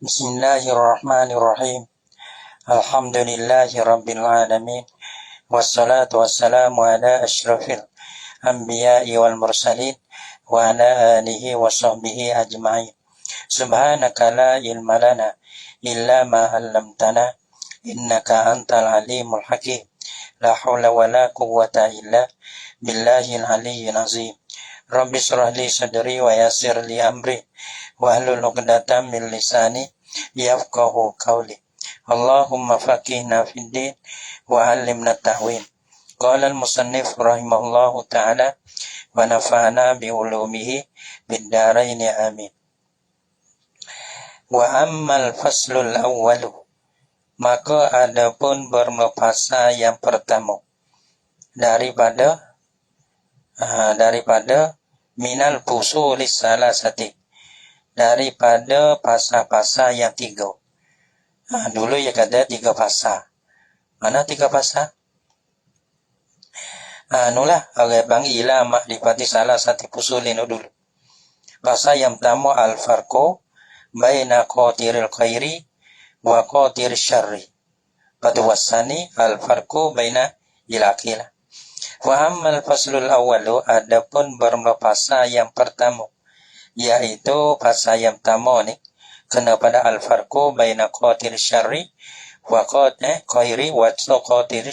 Bismillahirrahmanirrahim. Alhamdulillahi rabbil alamin. Wassalatu wassalamu ala asyrafil anbiya'i wal mursalin wa ala alihi wa sahbihi ajma'in. Subhanaka la ilma lana illa ma 'allamtana innaka antal alimul hakim. La haula wa la quwwata illa billahil aliyyil azim. Rabbi shrah li sadri wa yassir li amri wahlul 'uqdatam min lisani yafqahu qawli. Allahumma faqihna fid din wa 'allimna ta'wil. Qala al-musannif rahimahullahu ta'ala wa nafa'ana bi ulumihi bid dharain amin. Wa ammal faslul awwalu, maka adapun bermefasa yang pertama daripada minal fusulis salasati, daripada fasa-fasa yang tiga. Dulu ya kata 3 fasa. Mana 3 fasa? Nulah orang bang ila makrifati salah satu fusulin dulu. Fasa yang pertama al-farqu baina qatiril khairi wa qatiril syarri. Pada wasani al-farqu baina ilakilah. Wa ammal faslul awwalu, adapun bermefasa yang pertama, yaitu fasa yang pertama ni kena pada al-farqu baina qatiril syarri wa khairi wa qatiril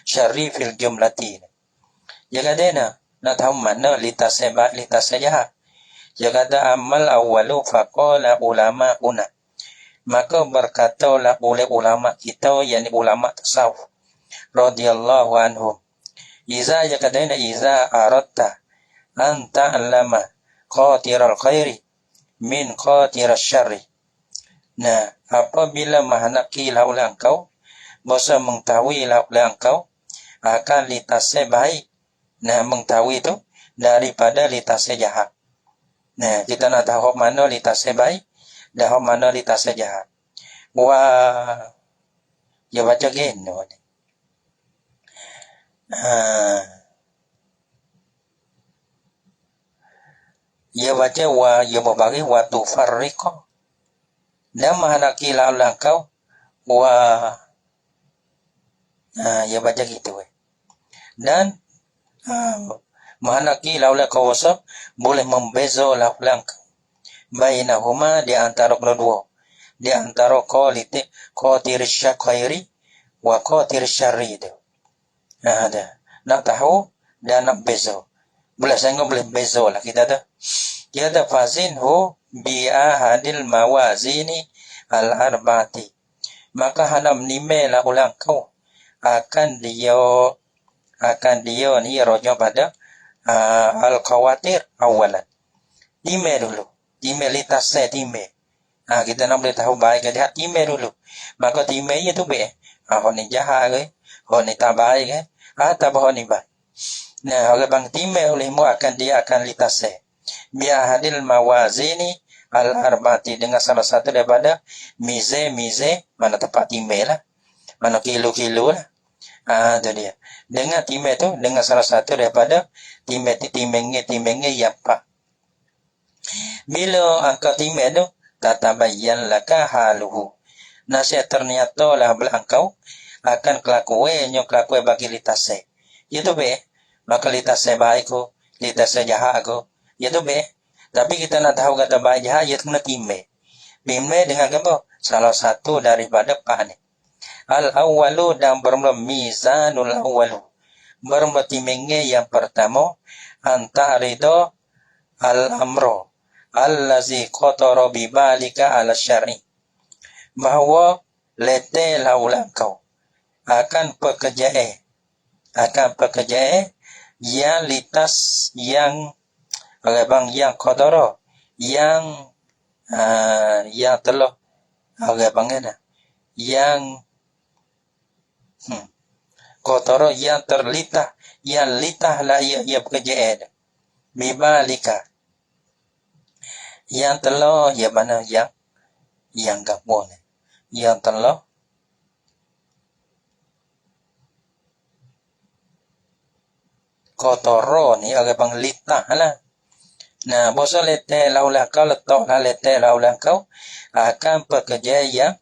syarri fil jumlati. Ya kata nak tahu mana litas jahat. Ya kata amal awwalu faqala ulama una, maka berkatalah oleh ulama kita, yakni ulama tasawuf radhiyallahu anhum, iza ya kata iza aratta an ta'lama qatiral khairi min qatiras syarri. Nah, apabila mahnaki laulah engkau bisa mengetahui laulah engkau akan litasnya baik, nah mengetahui itu daripada litasnya jahat. Nah, kita nak tahu mana litasnya baik dan mana litasnya jahat. Wah, ya baca gini. Ya baca wa ya membagi wa tufarriqa, dan mahnaki laulah engkau wa, ya baca gitu. Dan mahnaki laulah kau wasab boleh membeza laulah engkau bainahuma, di antara kedua, di antara qatir syakhairi wa qatir syarri itu. Ada nak tahu dan nak beza. Boleh saya boleh beza lah kita dah. Kita fazinhu bi ahadil mawazini al-arba'ati, maka hanam nimela ulang kau akan dia ni rojo pada al-khawatir awalan. Time dulu, time litasnya time. Kita nak boleh tahu baik ke jahat time dulu. Maka time itu be, ni jahat ke, ni tak baik ke, tak ni baik. Nah, oleh bang time oleh mu akan dia akan litasnya bi ahadil mawazini al-arba'ati, dengan salah satu daripada mize, mana tempat time lah, mana kilo lah. Itu dia. Dengan time tu, dengan salah satu daripada timenge yang pak. Bila angka time tu tatabayyan laka haluhu, nasihat ternyata lah belakau akan kelakuannya bagi litasnya. Itu be, maka litasnya baik ko, litasnya jahat ko, itu be. Tapi kita nak tahu kata baik jahat, ia kena time dengan apa? Salah satu daripada pak ni. Al-awwalu, dan bermula mizanul awwalu, bermula timenge yang pertama, anta'rido al-amro allazi qatara bibalika ala syar'i, bahawa lete laulah kau akan pekerjaan yang litas yang yang qatara yang telah yang qatara yang terlitah, yang litah lah ia pekerjaan bibalika, yang telah ya mana yang gabung, yang telah qatara ni orang litah lah, Nah, bosan letak laulah kau letaklah letak laulah kau akan pekerja yang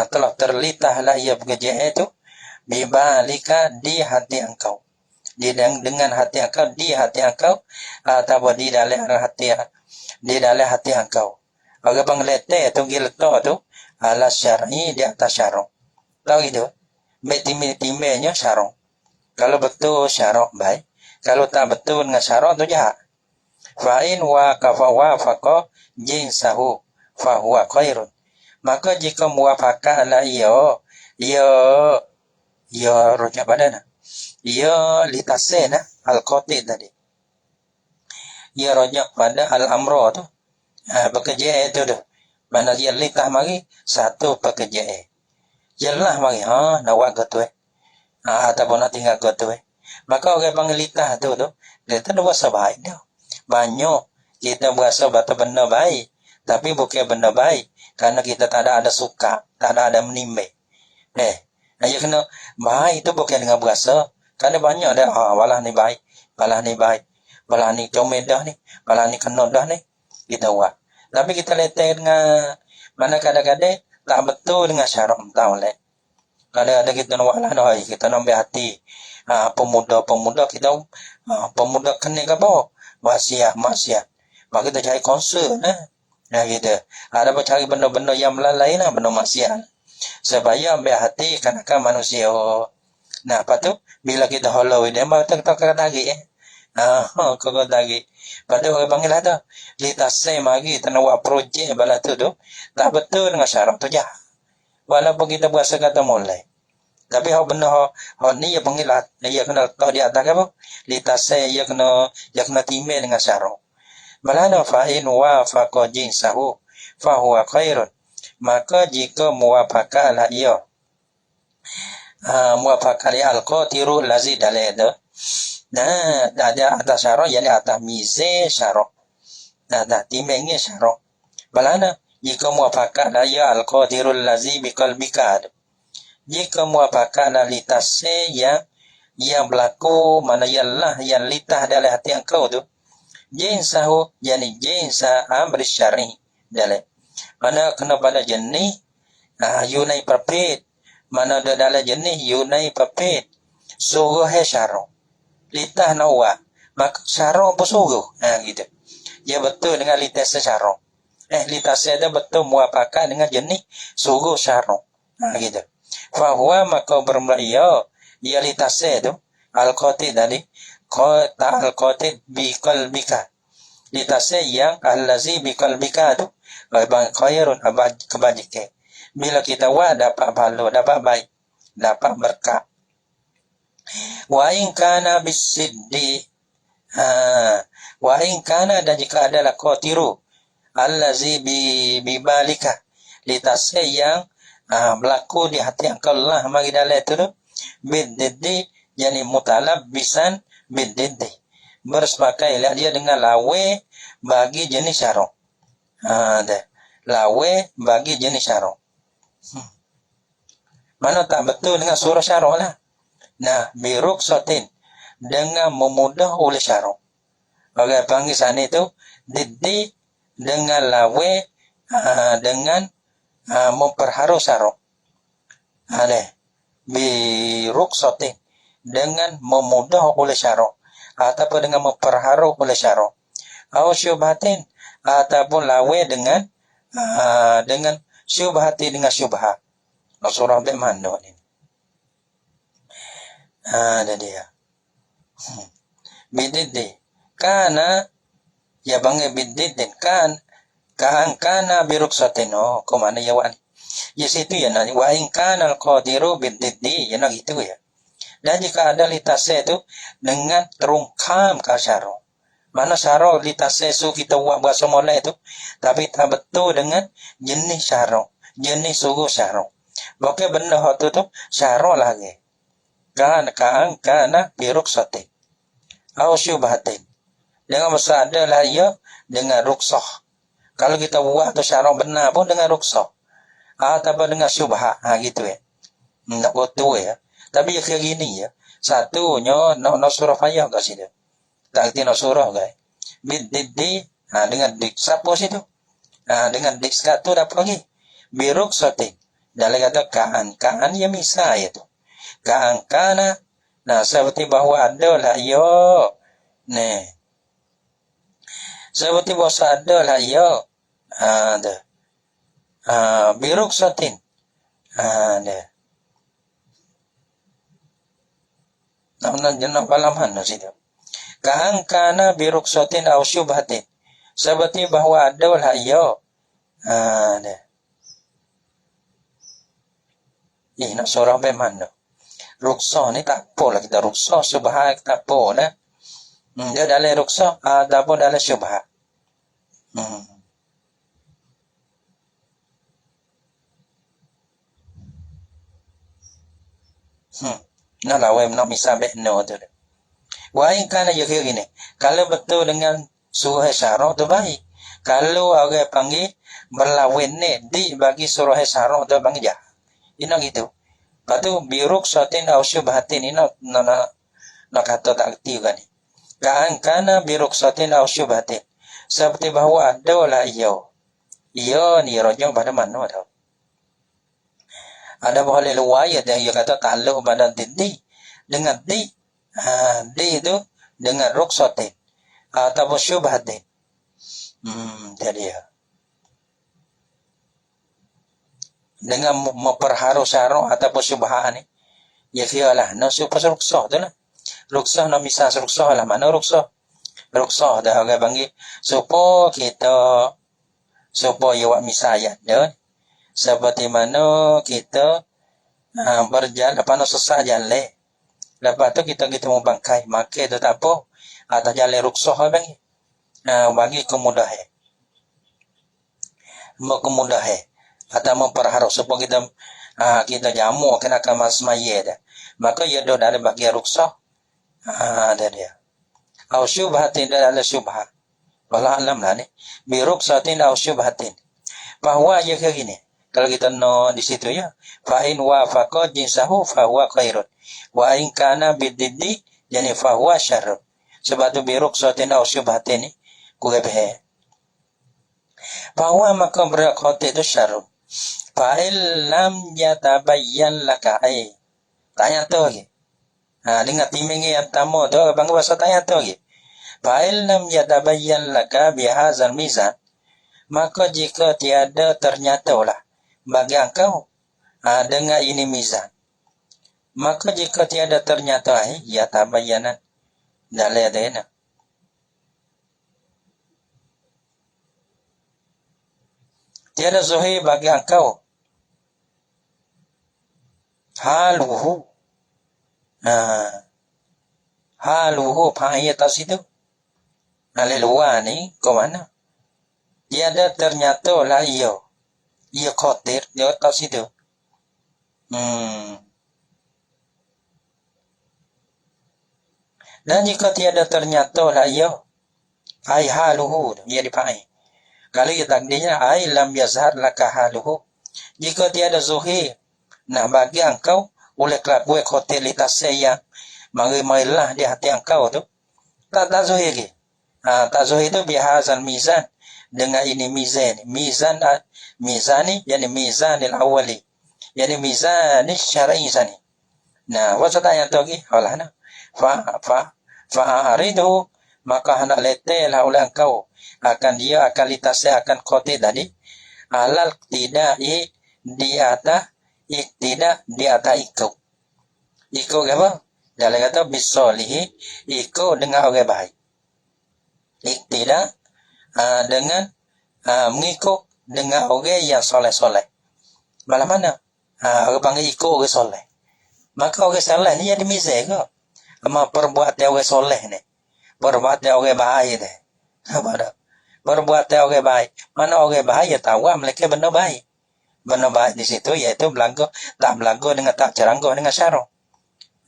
telah terlitahlah ia pekerja itu bibalika di hati engkau. Dengan hati engkau di hati engkau atau di dalam hati engkau. Agak bang letak tu letak tu ala syar'i di atas syarong. Tahu itu? Timenya syarong. Kalau betul syarong baik. Kalau tak betul dengan syarong tu jahat. Fa'in wa kafawa faqo jinsahu fahuwa khairun. Maka jika muwafaqahlah ia rujak badan. Ia litasena al-qati tadi. Ia rujak pada al-amro tu. Pekerja itu tu. Mana dia litah mari satu pekerja. Yalah mari nawak gotu ataupun nak tinggal gotu Maka orang panggil litah tu dia tak ada baik dah. Banyak kita berasa batu benda baik, tapi bukan benda baik karena kita tak ada suka, tak ada menimba. Dia kena baik itu bukan dengan berasa, karena banyak dah walah ni baik, walah ni comel dah ni, walah ni kena dah ni kita buat. Tapi kita letak dengan mana kadang-kadang tak betul dengan syarat tahu leh. Kadang-kadang kita nak walah dah, kita nak ambil hati. Pemuda kita pemuda kena ke bawah maksiat. Maka kita cari konsul gitu. Ada cari benda-benda yang melalai benda maksiat. Supaya ambil hati kanak-kanak manusia. Nah, lepas tu bila kita halau dia maka kita kena lagi kau lagi. Lepas tu orang panggil tu kita say mari kita nak buat projek bala tu tak betul dengan syarat tu jah. Walaupun kita berasa kata mulai. Tapi hak benda hak ni dia panggil dia kena letak di atas apa? Litasai dia kena timai dengan syarat. Balana fa'in wafaqa jinsahu fa huwa khairun. Maka jika muwafaqahlah ia muwafaqah al-qatiru lazi dalil. Nah, ada atas syarat yang atas mize syarat. Nah, timainya syarat. Balana jika muwafaqahlah ia al-qatiru lazi biqalbika. Jika muwafaqahlah litasai yang berlaku mana ialah yang litah dalam hati engkau tu jinsahu yani jinsa amri syar'i dalam mana kena pada jenis yunai perpet mana ada dalam jenis yunai perpet suruh syar'u litah nawa maka syar'u pun suruh gitu dia betul dengan litah syar'u litah ada betul muwafaqah dengan jenis suruh syar'u gitu fahuwa maka bermula ia litase tu al-qati tadi qata al-qati bi qalbika litase yang allazi bi qalbika tu khairun kebajikan bila kita dapat pahala dapat baik dapat berkah wa in kana bisiddi wa in kana dan jika adalah qatiru allazi bi balika litase yang berlaku di hati engkau lah mari dalam itu bididdi yani mutalabbisan bididdi bersepakai dia dengan lawe bagi jenis syarat lawe bagi jenis syarat mana tak betul dengan surah syarat lah nah biruksatin dengan memudah oleh syarat orang panggil sana itu diddi dengan lawe dengan memperharu syarat biruksatin dengan memudah oleh syarat ataupun dengan memperharu oleh syarat atau syubhatin ataupun lawe dengan syubhati dengan syubhat surah bagaimana ni ada dia bididdi kana ya bangga bididdi kan kana biruksatin kau mana ya wan ya situ ya nanti wa in kana al-qadiru bididdi ya nak gitu ya dan jika ada litase itu dengan terungkam ke syarat mana syarat litase su kita buat bahasa mulai itu tapi tak betul dengan jenis syarat jenis suruh syarat bukan benda tu syarat lagi kana biruksatin au syubhatin dengan masa ada lah ya dengan ruksah. Kalau kita buat tu syarat benar pun dengan ruksah. Ataupun dengan syubhat. Gitu ya. Nak betul ya. Tapi yang gini ya. Satunya nak surah payah kat sini. Tak kerti nak surah guys. bididdi, dengan dik sapo situ. Dengan dik sekatu dapat lagi. Biruksatin. Dalam kata kaan ya misa itu. Kaan kana. Nah, seperti bahwa ada lah yo. Nih. Seperti bahwa ada lah yo. Ada. Biruksatin. Ada. Nah, jenah palaman situ. Kaan kana biruksatin au syubhatin. Seperti bahwa ada lah yo. Ada. Nak surah bagaimana? Ruksa ni tak apa lah kita ruksa, syubhat tak apa dah. Dia dalam ruksa, tak apa dalam syubhat. Nak lawan nak misal no tu. Wah, kan aja kayak gini. Kalau betul dengan surah syarah tu baik. Kalau orang panggil berlawan ni di bagi surah syarah tu panggil jah. Ini gitu. Lepas tu biruksatin au syubhatin ini nak kata tak kerti juga ni. Kana biruksatin au syubhatin. Seperti bahawa ada lah iyo. Iyo ni rojong pada mana tau. Ada boleh luaya yang ia kata takluk pada di. Dengan di itu dengan ruksatin atau syubhatin. Jadi ya. Dengan memperharu syarah ataupun syubhat ni, ya fialah no supaya ruksah tu lah. Ruksah no misal ruksah lah, mana ruksah dah orang panggil supaya awak misal ayat dah. Seperti mana kita berjalan apa no sesat jalan. Lepas tu kita mau bangkai, makai tu tak apa. Atas jalan ruksah bagi. Bagi kemudahan. Kemudahan. Atau memperharap supaya kita jamu kena kemas maya dah. Maka ia dah ada bagian ruksah. Ada dia. Au syubhatin dan ada syubhat. Wallah alam lah ni. Biruksatin au syubhatin. Bahawa ia kayak gini. Kalau kita no di situ ya. Fa'in wafaqa jinsahu fahuwa khairun. Wa in kana bididdi yani fahuwa syarrun. Sebab tu biruksatin au syubhatin ni. Kulebeh. Bahawa maka berakhotik itu syarrun. Fa'il lam yatabayyan laka tanya tu lagi. Dengan timing yang tamu tu bang bahasa tanya tu lagi. Fa'il lam yatabayyan laka bihazal mizan. Maka jika tiada ternyatalah bagi engkau dengan ini mizan. Maka jika tiada ternyata ya tabayyanan dalam tiada zuhir bagi engkau haluhu pahaya atas itu dari luar ni ke mana tiada ternyata lah ia khatir dia atas itu dan jika tiada ternyata lah ia haluhu dia dipakai. Kalau ia takdirnya lam yazhar laka haluhu. Jika tiada zuhir nak bagi engkau oleh kelakuan khotilitas yang marilah di hati engkau tu tak zuhir lagi. Tak zuhir itu bihazal mizan dengan ini mizan ni yani mizanil awali yani mizan syar'i sani. Nah wasa tanya tu lagi Allah na fa'aridu maka hendak letelah oleh engkau akan dia akan litasnya akan khotir tadi alal tidak di atas ikut apa dalam kata bisolihi ikut dengan orang baik tidak dengan mengikut dengan orang yang soleh malam mana orang panggil ikut orang soleh maka orang soleh ni jadi mizan ke ama perbuatan orang soleh ni perbuatan orang baik ni apa dah perbuatan orang baik. Mana orang baik ya tahu mereka benar baik. Benar baik di situ iaitu berlaku tak berlaku dengan tak cerangguh dengan syarah.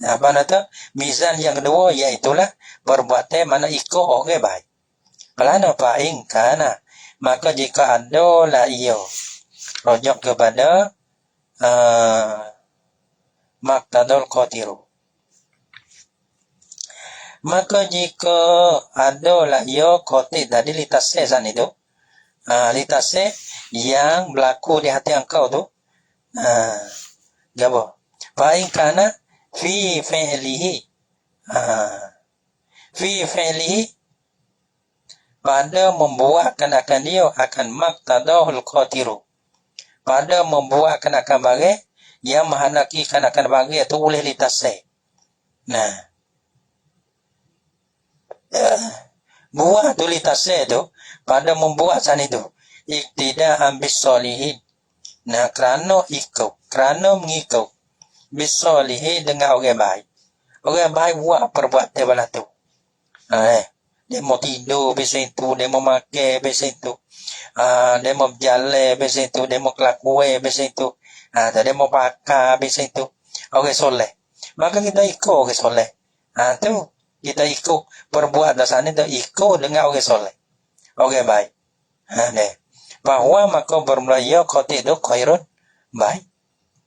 Nah, apa tu? Mizan yang kedua iaitulah perbuatan mana ikut orang baik. Kalau fa'in kana maka jika ada lah ia rujuk kepada maqtadul qatiru. Maka jika adalah ia khotik tadi litase sana itu, litase yang berlaku di hati engkau tu, apa? Baik karena fi fi'lihi, fi fi'lihi pada membuatkan akan dia akan maqtadahul qatiru, pada membuatkan akan bagai yang menghendakikan akan bagai itu oleh litase. Nah, buah tu litase tu pada membuat sana itu iktidaan bis solihin. Nah, kerana mengikut bis solihin dengan orang baik. Orang baik buat perbuatan bala tu. Dia mau tidur biasa itu, dia mau makan biasa itu, dia mau berjalan biasa itu, dia mau kelakuan biasa itu, dia mau pakai biasa itu. Orang soleh. Maka kita ikut orang soleh. Tu kita ikut perbuatan sana itu ikut dengan orang soleh, orang baik. Bahawa maka bermulaya khotik itu khairun, baik.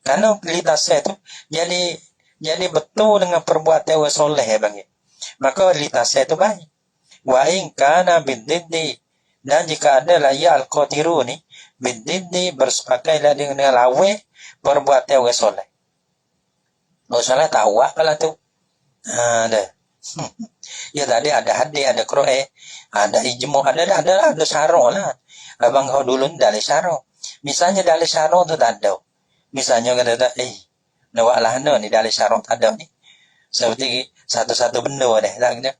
Karena litase itu jadi betul dengan perbuatan orang soleh bang. Maka litase itu baik. Wa in kana bididdi, dan jika ada ya al-qatiru ni bididdi bersepakailah dengan lawe perbuatan orang soleh. Orang soleh tahu kalau tu. Ya tadi ada hadis, ada Quran, ada ijma, ada syarah lah. Abang kau dulu dari syarah. Misalnya dari syarah tu tak ada. Misalnya kata nawaklah ni dari syarah tak ada ni. Seperti satu-satu benda deh, tak kena.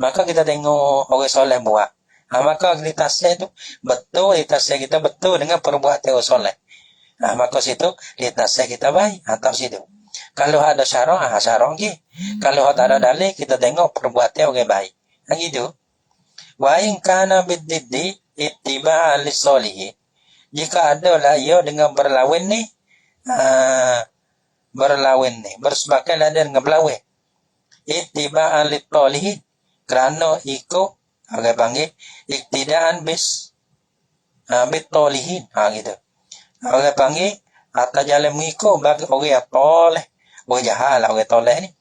Maka kita tengok orang soleh buat. Maka litase tu betul, litase kita betul dengan perbuatan orang soleh. Maka situ litase kita baik atau situ. Kalau ada syarah, syarah lagi. Kalau tak ada dalil, kita tengok perbuatan orang baik. Gitu. Wa in kana bididdi ittiba'a lis-solihin. Jika ada lah ia dengan berlawan ni, bersebabkan ada dengan berlawan. Ittiba'a lit-talihin. Kerana ikut, orang panggil, iktidaan bit-talihin. Gitu. Orang panggil, atas jalan mengikut bagi orang yang toleh. Orang jahat lah orang toleh ni.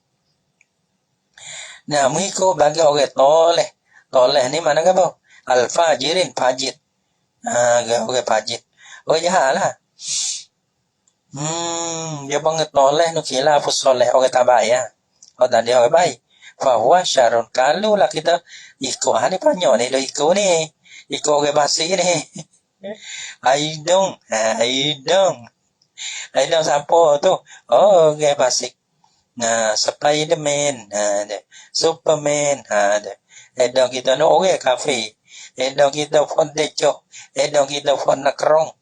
Nah, mengikut bagi orang toleh. Toleh ni mana ke apa? Al-fajirin, fajir. Orang fajir. Orang jahat lah. Dia panggil toleh nu kila apa soleh. Orang tak baik ya. Orang tak ada orang baik. Fahuwa syarun. Kalau lah kita ikut. Ni banyak ni. Dia ikut ni. Ikut orang basi ni. Aidong. Aidong siapa tu? Oh, orang basi. Spiderman. Superman. Aidong kita ni orang kafe. Aidong kita pun decok. Aidong kita pun nakrong.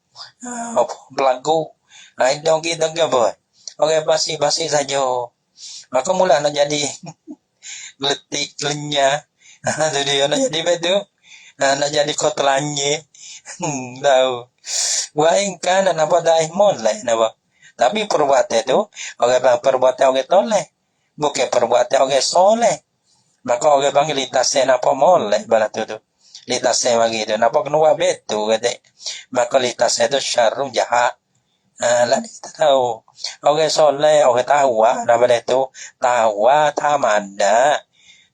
Belagu. Aidong kita ke apa? Orang basi-basi saja. Maka mula nak jadi geletik lenyah. Tu dia nak jadi betul. Nak jadi kotlanye. Tahu. Wah ingkan nak apa dah molek nak. Tapi perbuatan tu orang perbuatan orang toleh. Bukan perbuatan orang soleh. Maka orang panggil litase apa molek bala tu. Litase bagi tu. Napa kena buat betul kata. Maka litase tu syarrun jahat. Lah kita tahu. Orang soleh, orang tahu daripada tu. Tahu tamanda.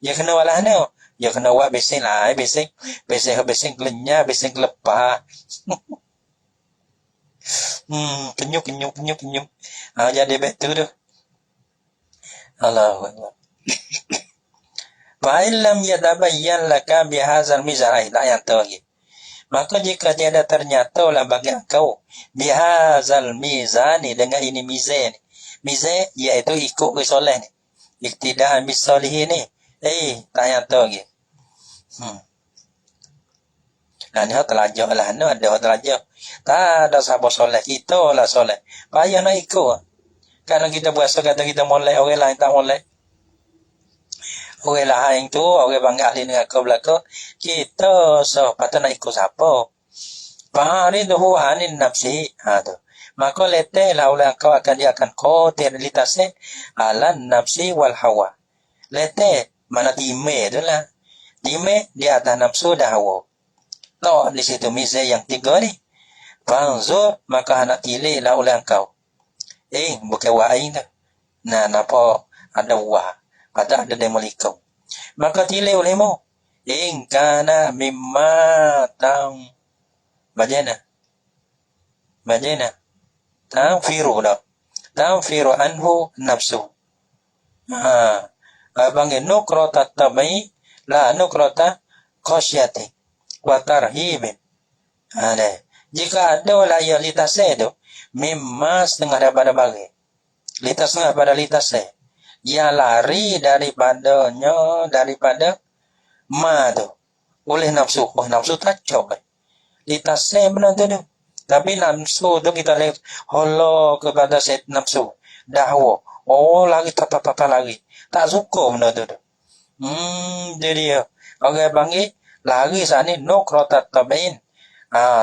Ya kena walah ni. Ya kena buat bising lah. Bising lenyah, bising lepas. Kenyuk. Jadi betul tu. Allahu Akbar. Fa illam yatabayyan laka bihadzal mizan, tak yang tu lagi. Maka jika tiada ternyata lah bagi engkau bihadzal mizani, dengan ini mizan. Mizan iaitu ikut ke soleh ni. Iktidaan bis solihin ni. Tak yang tu lagi. Ni terlajak lah. Ada terlajak. Tak ada siapa soleh. Kita lah soleh. Payah nak ikut. Kalau kita berasa kata kita molek, orang lain tak molek. Orang lain tu, orang bangga ahli dengan kau belakang. Kita patut nak ikut siapa. Fa'ariduhu anin nafsi. Tu. Maka letihlah oleh kau dia akan khotir litase alan nafsi wal hawa. Letih. Mana time tu lah. Time di atas nafsu dan hawa. Tak di situ mizan yang tiga ni. Fanzur, maka nak pilih lah oleh engkau. Bukan wa'in tu. Napa ada wah. Ada demolikau. Maka tilai olehmu. In kana mimma bagaimana? Tanfiru dah. Tanfiru anhu nafsu. Abang nukrota tabai la nukrota khosyati wa tarhibin. Jika ada laya litasnya itu mimma setengah daripada bagi. Litas setengah pada litasnya. Yang lari daripada ma tu. Oleh nafsu. Oh, nafsu tak cok. Litasnya benar tu. Tapi nafsu tu kita lihat holo kepada set nafsu. Dahwa. Oh, lagi tata lagi. Tak suka benar tu. Jadi orang panggil lagi sana nukrota tabain.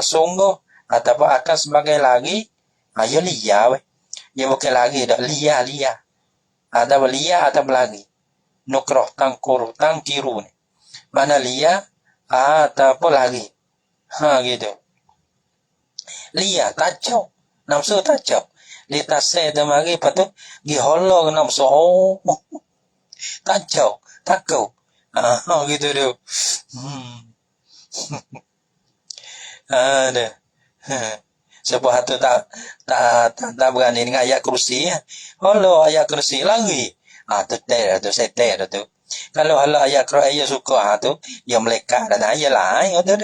Sungguh ataupun akan sebagai lagi ya liya weh. Ya bukan lagi dah liya. Ada liya atau lagi. Nukroh tangkuru tangkiru ni. Mana liya ataupun lagi. Gitu. Liya tacau. Nafsu tacau. Litasnya tu mari patut giholong nafsu. Oh. Tacau. Takau. Gitu dia. Ada. Sebuah tu tak berani dengan ayat kursi ya. Halo ayat kursi lagi. Tu setel tu. Kalau halo ayat kursi ayat suka tu, yang mereka dan ayat lain tu.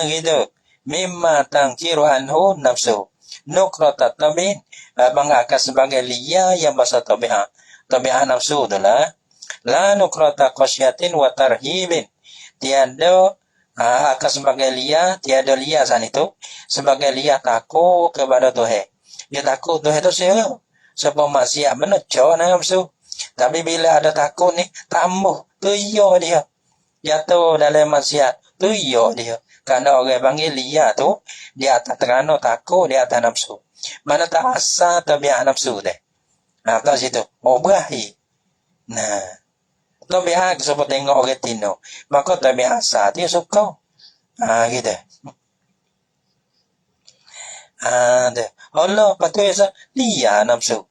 Gitu. Mimma tangkiru anhu nafsu. Nukrata tabin. Abang akan sebagai liya yang bahasa tabi'ah. Tabi'ah nafsu tu lah. La nukrata khosyatin wa tarhibin. Tiada akan sebagai liya, tiada liya san itu sebagai liya takut kepada Tuhan. Dia takut Tuhan itu siapa? Sebab maksiat menecok nafsu. Tapi bila ada takut ni, tambah tuyuk dia. Jatuh dalam maksiat, tuyuk dia. Karena orang panggil liya tu, dia atas terano takut, dia atas nafsu. Mana tak asal tabiat nafsu deh. Tak situ. Oh, berakhir. Tabiat sebab tengok orang tino. Maka tabiat asal dia suka. Gitu. Allah patut liya nafsu.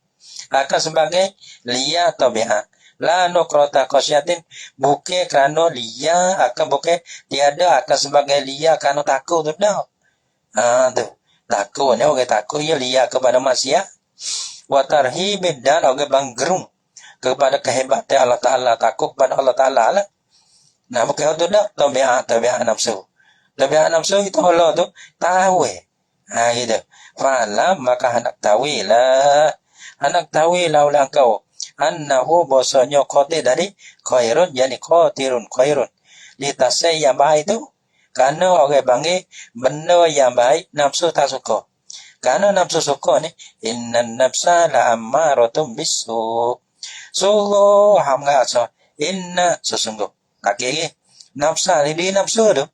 Akan sebagai liya tabiat. La nukrota khosyatin. Bukan kerana liya. Bukan tiada akan sebagai liya kerana takut tu dah. Tu. Takut ni orang takut ya liya kepada manusia. Wa tarhibin dan orang banggerung kepada kehebatan Allah Ta'ala, takut kepada Allah Ta'ala lah. Bukan tu dah tabiat nafsu. Tabiat nafsu itu Allah tu tahu gitu. Fa'alam maka hendak tahuilah oleh engkau annahu bahasanya qadir dari khairun, yani qadirun khairun. Litasai yang baik tu kerana orang panggil benda yang baik nafsu tak suka. Kerana nafsu suka ni innan nafsa la ammaratun bisu. Sungguh hamga so inna sesungguh. Okey. Nafsa ni nafsu tu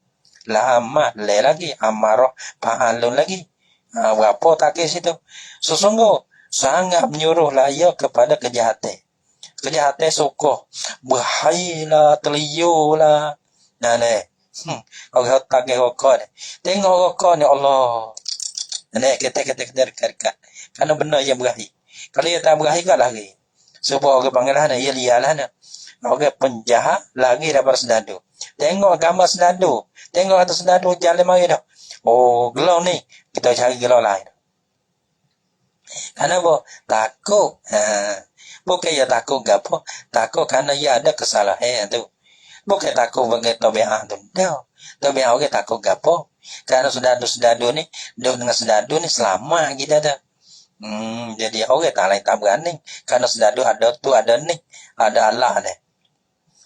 lama lagi amarah fa'alun lagi. Berapa tak ke situ? Sesungguh sangat menyuruh layak kepada kejahatan. Kejahatan suka berhailah, terliurlah. Orang tak ke rokok ni. Tengok rokok ni Allah. Kita kerana benar yang berakhir. Kalau ia tak berakhir kan lagi. Sebab orang panggil lah ia lialah ni. Orang penjahat lagi daripada senadu. Tengok gambar senadu. Tengok atas senadu jalan mari dah. Oh, gelau ni. Kita cari gelau lain. Kenapa? Takut. Bukan ia takut ke apa. Takut kerana ia ada kesalahan tu. Bukan takut bagi tabiat tu. Dah. Tabiat orang takut ke apa. Kerana senadu ni, duduk dengan senadu ni selamat kita dah. Jadi orang tak lain tak berani. Kerana senadu ada tu, ada ni. Ada Allah ni.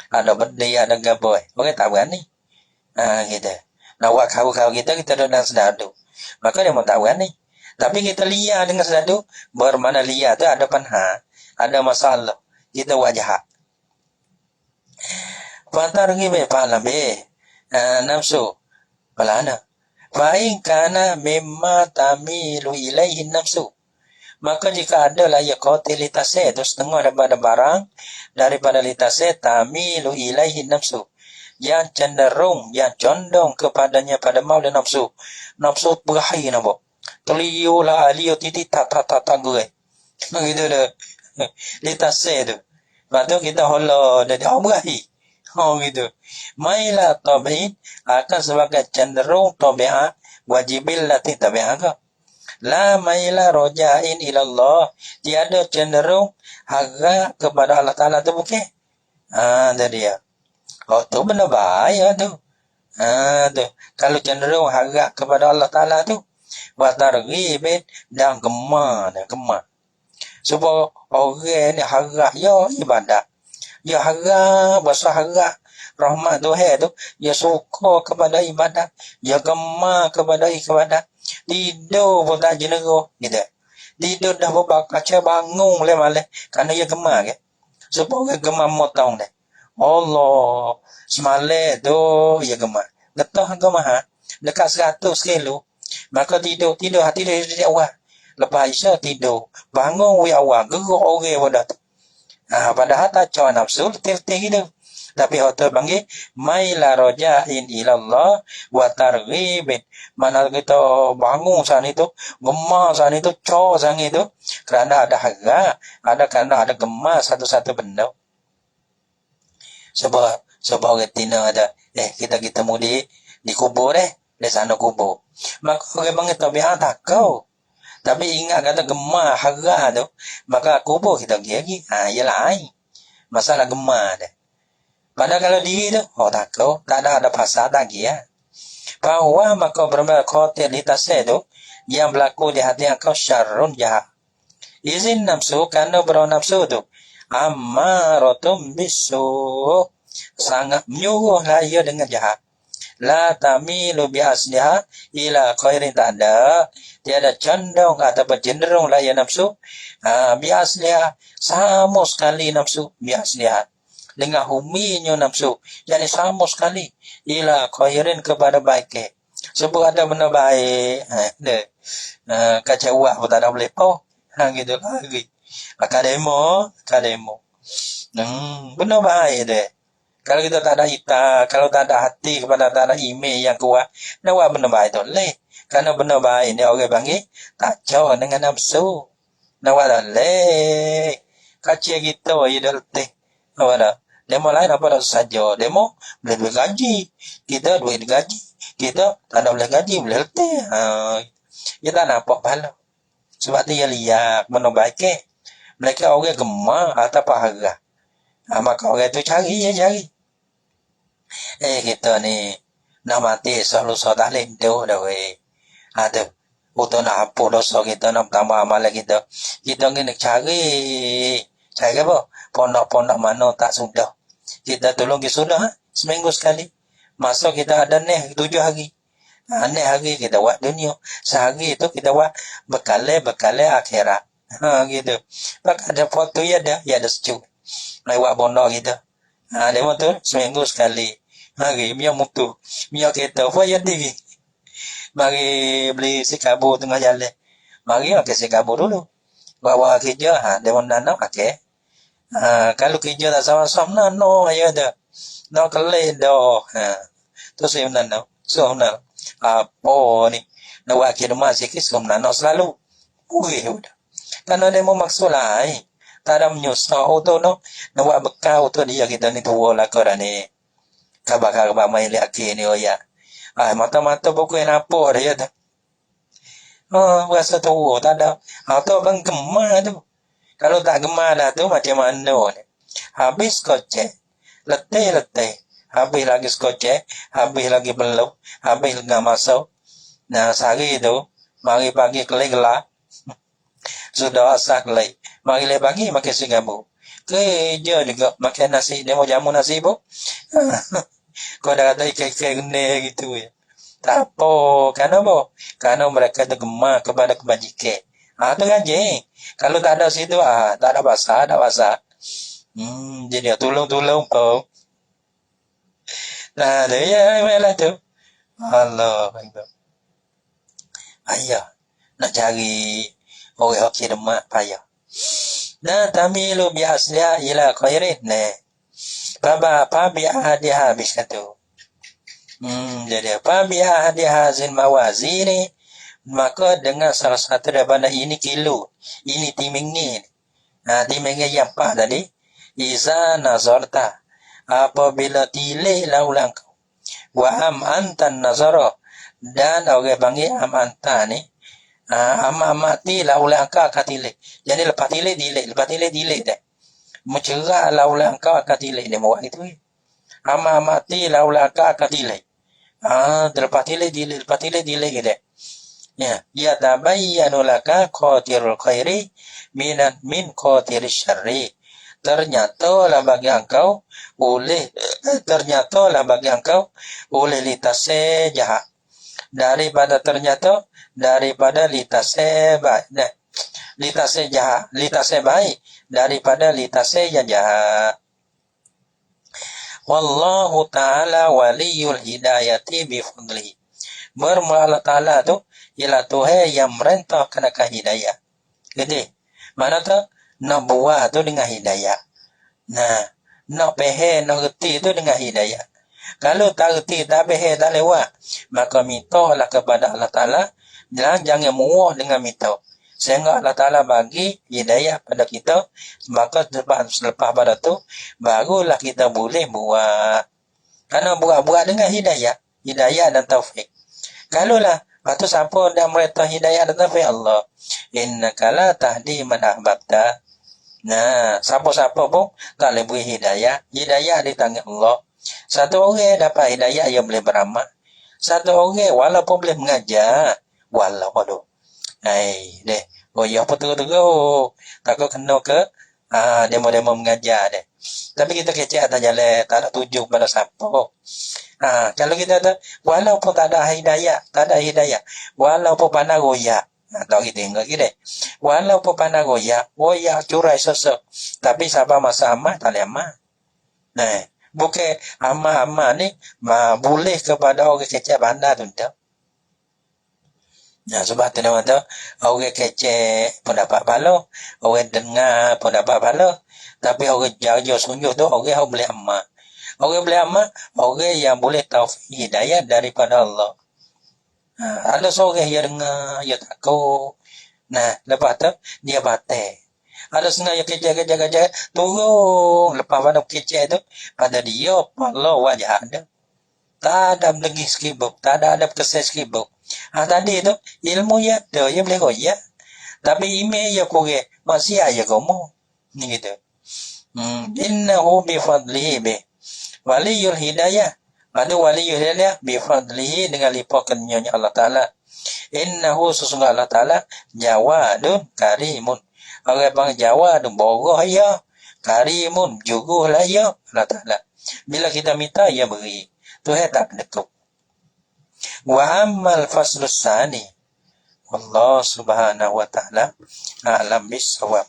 Ada benda, ada gaboy. Orang tak berani. Gitu. Nak buat kau-kau kita duduk dengan senadu. Maka dia mau tak berani. Tapi kita liar dengan senadu. Bermana liar tu ada panha. Ada masalah. Kita buat jahat. Pantar gini pala be. Nafsu. Palana. Fa'in kana mimma tamilu ilaihi nafsu. Maka jika ada layak qatil litasnya itu setengah daripada barang daripada litasnya tamilu ilaihi nafsu. Yang cenderung, yang condong kepadanya pada maul dan nafsu. Nafsu berakhir nampak. Terliulah aliyo titik tak gue. Begitu dah. Litasnya itu. Lepas tu kita hola dari berakhir. Gitu. Mailah tabi'in akan sebagai cenderung tabi'ah wajibil latih tabi'ah ke. La maila rojain ilallah. Tiada cenderung harap kepada Allah Ta'ala tu bukan. Itu dia. Oh tu benda bahaya tu. Tu. Kalau cenderung harap kepada Allah Ta'ala tu. Wa targhibin dan gemar. Supaya orang ni harap ya ibadat. Ya harap, bahasa harap rahmat Tuhan tu, ya suka kepada ibadat, ya gemar kepada ibadat. Tidur pun tak jeneruh gitu. Tidur dah berbaca bangun malam kerana ya gemar ke. Supaya orang gemar motong dah. Allah, semalam tu ya gemar. Getah gemar dekat 100 kilo. Maka tidur hati dia awal. Lepas Isya tidur, bangun wi awal, geruk orang pada tu. Padahal tak cak nafsu letih-letih gitu. Tapi hotel panggil maila rojain ilallah wa targhibin. Mana kita bangun saat itu, gemar saat itu, cak saat itu, kerana ada harga, kerana ada gemar satu-satu benda. Sebab orang tina ada, kita mau di kubur di sana kubur. Maka orang panggil tabiat takau. Tapi ingat kata gemar harga tu, maka kubur kita pergi lagi. Ialah air. Masalah gemar dah. Padahal kalau diri tu, takut, tak ada pasal tak pergi. Bahawa maka bermula khotir di tasnya tu, yang berlaku di hati engkau syarrun jahat. Izin nafsu, kerana bernafsu tu, amaratum bisu, sangat menyuruhlah ia dengan jahat. La tamilu bi asliha ila khairin, tak ada, tiada condong ataupun cenderung lah ya nafsu bi asliha, sama sekali nafsu bi asliha dengan huminya nafsu, jadi sama sekali ila khairin kepada baik. Sebab ada benda baik kacau pun tak ada boleh gitu lagi. Kademo benda baik deh. Kalau kita tak ada kalau tak ada hati kepada, tak ada iman yang kuat, nak buat benda baik tu leh. Kerana benda baik ni orang panggil tak cak dengan nafsu. Nak buat tak leh. Kacau kita ia dah letih. Apa dah? Demo lain apa dah saja. Demo boleh duit gaji. Kita duit gaji. Kita tak ada boleh gaji, boleh letih. Kita tak nampak pahala. Sebab tu ia lihat benda baik ke. Mereka orang gemar atau pahala. Maka orang tu cari. Kita ni nak mati selalu tak lindu dah weh. Tu untuk nak hapus dosa kita, nak tambah amalan kita kena cari apa? Pondok-pondok mana tak sudah. Kita tolong kita sudah seminggu sekali. Masa kita ada 7 hari. 6 hari kita buat dunia. Sehari itu kita buat bekale akhirat. Gitu. Maka ada foto ya ada sejuk. Lewat pondok kita. Dia tu seminggu sekali. Mari miak mutu. Miak kereta apa yang tinggi. Mari beli sikabu tengah jalan. Mari pakai sikabu dulu. Bawa kerja, dia nak pakai. Kalau kerja tak sama-sama, aja dah. Kelih dah. Tu saya nak. So nak. Apa ni? Nak buat khidmat sikit, nak selalu. Udah. Karena dia mau maksud lain. Tak ada menyusah tu nak buat bekal tu dia kita ni tua lah korang ni. Kabar-kabar main laki ni ya. Mata-mata buku yang apa dia tu. Rasa tua tak ada. Tu abang gemar tu. Kalau tak gemar dah tu macam mana ni. Habis kocek. Letih. Habis lagi skocek. Habis lagi belum. Habis lagi masuk. Nah sehari tu. Mari pagi kelih gelap. Sudah asal kelih. Mari le pagi makan sigabu. Kerja juga makan nasi. Dia mau jamu nasi pun. Kau dah kata ikan-ikan gini gitu ya. Tak apa. Kenapa? Kerana mereka tu gemar kepada kebajikan. Tu aja. Kalau tak ada situ, tak ada bahasa. Jadi tolong kau. Nah, dia lah tu. Allah. Ayah. Nak cari orang khidmat payah. Nah, tamilu bi asliha ila khairin. Baba bi ahadi habis kata. Jadi bi ahadi hazin mawazini, maka dengan salah satu daripada ini kilo, ini timingin. Timingin yang 4 tadi, iza nazarta, apabila tilihlah ulang kau, wa am antan nazara, dan orang panggil am anta ni, amati lah ulang kau akan tilih. Jadi lepas tilih dah. Mencerah lah ulang kau akan tilih dia buat itu. Amati lah ulang kau akan tilih. Lepas tilih dia. Ya tabayyanu laka qatirul khairi min qatiril syarri. Ternyata lah bagi engkau oleh litase jahat daripada litase baik, litase baik daripada litase yang jahat. Wallahu ta'ala waliyul hidayati bifadlihi. Bermula Allah Ta'ala tu ialah Tuhan yang merentahkan akan hidayah. Jadi, mana tu? Nak buat tu dengan hidayah. Nah, nak faham, nak reti tu dengan hidayah. Kalau tak reti, tak faham, tak lewat, maka mintalah kepada Allah Ta'ala, dan jangan muah dengan minta. Sehingga Allah Ta'ala bagi hidayah pada kita, maka selepas pada tu, barulah kita boleh buat. Karena buat dengan hidayah dan taufik. Kalau lah, lepas tu siapa yang merintah hidayah dan taufik? Allah. Innaka la tahdi man ahbabta. Nah, siapa-siapa pun tak boleh beri hidayah. Hidayah di tangan Allah. Satu orang dapat hidayah, ia boleh beramal. Satu orang walaupun boleh mengajar, walau. Deh. Oh, ya apa terus. Takut kena ke demo-demo mengajar deh. Tapi kita kecek atas jalan, tak ada tuju pada siapa. Kalau kita ada, walaupun tak ada hidayah, walaupun pandang royak, tak kita ingat kita. Walaupun pandang royak curai sosok, tapi sabar masa amat, tak boleh amat. Bukan amat ni, boleh kepada orang kecek bandar tu. Sebab tu nama tu, orang kecek pun dapat pahala, orang dengar pun dapat pahala, tapi orang jauh sunjuk tu, orang boleh amat. Orang boleh amat, orang yang boleh taufik hidayah daripada Allah. Ada seorang yang dengar, yang takut. Lepas tu, dia batal. Ada setengah yang kecil, turun. Lepas pada kecil tu, pada dia, Allah wajah ada. Tak ada lagi skibuk, tak ada kesan skibuk. Tadi tu, ilmu ya ada, dia boleh royak. Tapi email ya kurang, maksiat ya kamu. Ni gitu. Innahu bifadlihi bih. Waliyul hidayah. Ada waliyul hidayah bifadlihi dengan lipakannya Allah Ta'ala. Innahu sesungguhnya Allah Ta'ala jawadun karimun. Orang bang jawadun borah ya. Karimun jugulah ya Allah Ta'ala. Bila kita minta, ia beri. Tuhan tak dekuk. Wa ammal faslus sani. Allah subhanahu wa ta'ala a'lam bisawab.